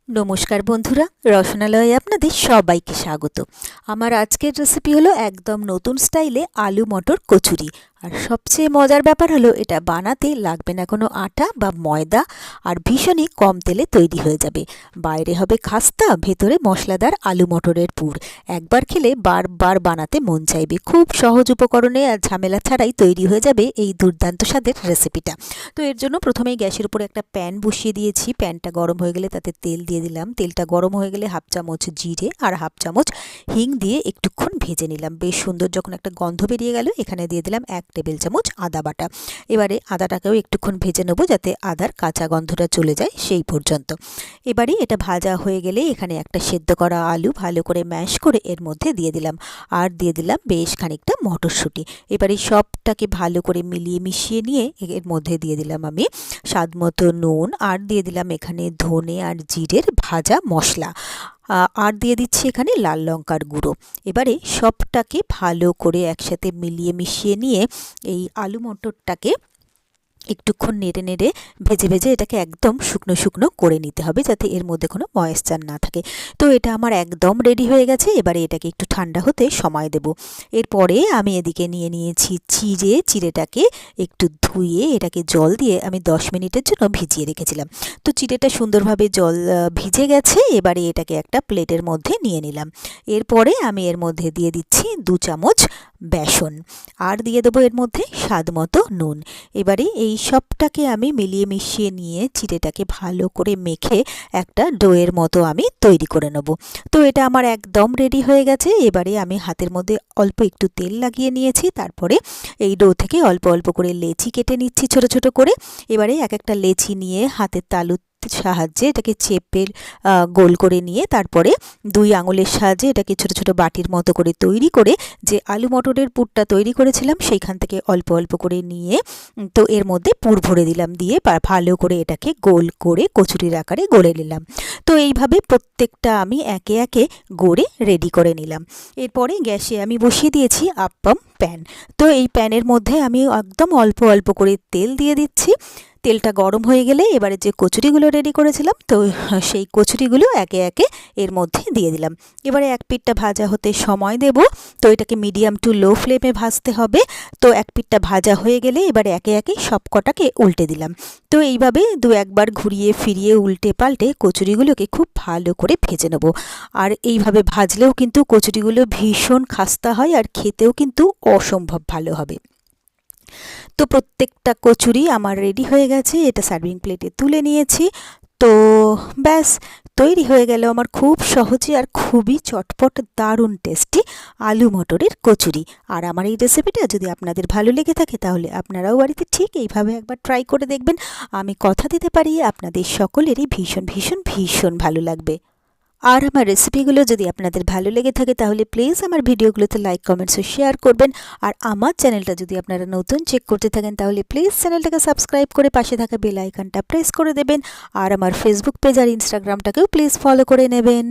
নমস্কার বন্ধুরা, রসনালয়ে আপনাদের সবাইকে স্বাগত। আমার আজকের রেসিপি হলো একদম নতুন স্টাইলে আলু মটর কচুরি। আর সবচেয়ে মজার ব্যাপার হলো এটা বানাতে লাগবে না কোনো আটা বা ময়দা, আর ভীষণই কম তেলে তৈরি হয়ে যাবে। বাইরে হবে খাস্তা, ভেতরে মশলাদার আলু মটরের পুর। একবার খেলে বারবার বানাতে মন চাইবে। খুব সহজ উপকরণে আর ঝামেলা ছাড়াই তৈরি হয়ে যাবে এই দুর্দান্ত স্বাদের রেসিপিটা। তো এর জন্য প্রথমেই গ্যাসের উপর একটা প্যান বসিয়ে দিয়েছি। প্যানটা গরম হয়ে গেলে তাতে তেল দিয়ে দিলাম। তেলটা গরম হয়ে গেলে হাফ চামচ জিরে আর হাফ চামচ হিং দিয়ে একটুক্ষণ ভেজে নিলাম। বেশ সুন্দর যখন একটা গন্ধ বেরিয়ে গেল, এখানে দিয়ে দিলাম 1 টেবিল চামচ আদা বাটা। এবারে আদাটাকেও একটুক্ষণ ভেজে নেবো যাতে আদার কাঁচা গন্ধটা চলে যায় সেই পর্যন্ত। এবারে এটা ভাজা হয়ে গেলে এখানে একটা সেদ্ধ করা আলু ভালো করে ম্যাশ করে এর মধ্যে দিয়ে দিলাম, আর দিয়ে দিলাম বেশ খানিকটা মটরশুঁটি। এবারে সবটাকে ভালো করে মিলিয়ে মিশিয়ে নিয়ে এর মধ্যে দিয়ে দিলাম আমি স্বাদমতো নুন, আর দিয়ে দিলাম এখানে ধনে আর জিরের ভাজা মশলা, আর দিয়ে দিচ্ছি এখানে লাল লঙ্কার গুঁড়ো। এবারে সবটাকে ভালো করে একসাথে মিলিয়ে মিশিয়ে নিয়ে এই আলু মটরটাকে একটুক্ষণ নেড়ে নেড়ে ভেজে ভেজে এটাকে একদম শুকনো শুকনো করে নিতে হবে, যাতে এর মধ্যে কোনো ময়েশ্চার না থাকে। তো এটা আমার একদম রেডি হয়ে গেছে। এবারে এটাকে একটু ঠান্ডা হতে সময় দেব। এরপরে আমি এদিকে নিয়ে নিয়েছি চিড়েটাকে একটু ধুয়ে এটাকে জল দিয়ে আমি 10 মিনিটের জন্য ভিজিয়ে রেখেছিলাম। তো চিড়েটা সুন্দরভাবে জল ভিজে গেছে। এবারে এটাকে একটা প্লেটের মধ্যে নিয়ে নিলাম। এরপরে আমি এর মধ্যে দিয়ে দিচ্ছি 2 চামচ বেসন, আর দিয়ে দেবো এর মধ্যে স্বাদমতো নুন। এবারে এই সবটাকে আমি মিলিয়ে মিশিয়ে নিয়ে চিড়েটাকে ভালো করে মেখে একটা ডোয়ের মতো আমি তৈরি করে নেব। তো এটা আমার একদম রেডি হয়ে গেছে। এবারে আমি হাতের মধ্যে অল্প একটু তেল লাগিয়ে নিয়েছি। তারপরে এই ডো থেকে অল্প অল্প করে লেচি কেটে নিচ্ছি ছোট ছোট করে। এবারে এক একটা লেচি নিয়ে হাতের তালুর সাহায্যে এটাকে চেপে গোল করে নিয়ে তারপরে 2 আঙুলের সাহায্যে এটাকে ছোট ছোট বাটির মতো করে তৈরি করে যে আলু মটরের পুরটা তৈরি করেছিলাম সেইখান থেকে অল্প অল্প করে নিয়ে তো এর মধ্যে পুর ভরে দিলাম, দিয়ে ভালো করে এটাকে গোল করে কচুরির আকারে গড়ে নিলাম। তো এইভাবে প্রত্যেকটা আমি একে একে গড়ে রেডি করে নিলাম। এরপরে গ্যাসে আমি বসিয়ে দিয়েছি আপ্পাম প্যান। তো এই প্যানের মধ্যে আমি একদম অল্প অল্প করে তেল দিয়ে দিচ্ছি। তেলটা গরম হয়ে গেলে এবারে যে কচুরিগুলো রেডি করেছিলাম তো সেই কচুরিগুলো একে একে এর মধ্যে দিয়ে দিলাম। এবারে এক পিঠটা ভাজা হতে সময় দেব। তো এটাকে মিডিয়াম টু লো ফ্লেমে ভাজতে হবে। তো এক পিঠটা ভাজা হয়ে গেলে এবারে একে একে সব কটাকে উল্টে দিলাম। তো এইভাবে 2-1 বার ঘুরিয়ে ফিরিয়ে উল্টে পাল্টে কচুরিগুলোকে খুব ভালো করে ভেজে নেব। আর এইভাবে ভাজলেও কিন্তু কচুরিগুলো ভীষণ খাস্তা হয়, আর খেতেও কিন্তু অসম্ভব ভালো হবে। তো প্রত্যেকটা কচুরি আমার রেডি হয়ে গেছে। এটা সার্ভিং প্লেটে তুলে নিয়েছি। তো ব্যাস তৈরি হয়ে গেল আমার খুব সহজে আর খুবই চটপট দারুণ টেস্টি আলু মটরের কচুরি। আর আমার এই রেসিপিটা যদি আপনাদের ভালো লেগে থাকে তাহলে আপনারাও বাড়িতে ঠিক এইভাবে একবার ট্রাই করে দেখবেন। আমি কথা দিতে পারি আপনাদের সকলেরই ভীষণ ভীষণ ভীষণ ভালো লাগবে। আর আমার রেসিপিগুলো যদি আপনাদের ভালো লেগে থাকে তাহলে প্লিজ আমার ভিডিওগুলোতে লাইক কমেন্টস ও শেয়ার করবেন। আর আমার চ্যানেলটা যদি আপনারা নতুন চেক করতে থাকেন তাহলে প্লিজ চ্যানেলটাকে সাবস্ক্রাইব করে পাশে থাকা বেল আইকনটা প্রেস করে দেবেন। আর আমার ফেসবুক পেজ আর ইনস্টাগ্রামটাকেও প্লিজ ফলো করে নেবেন।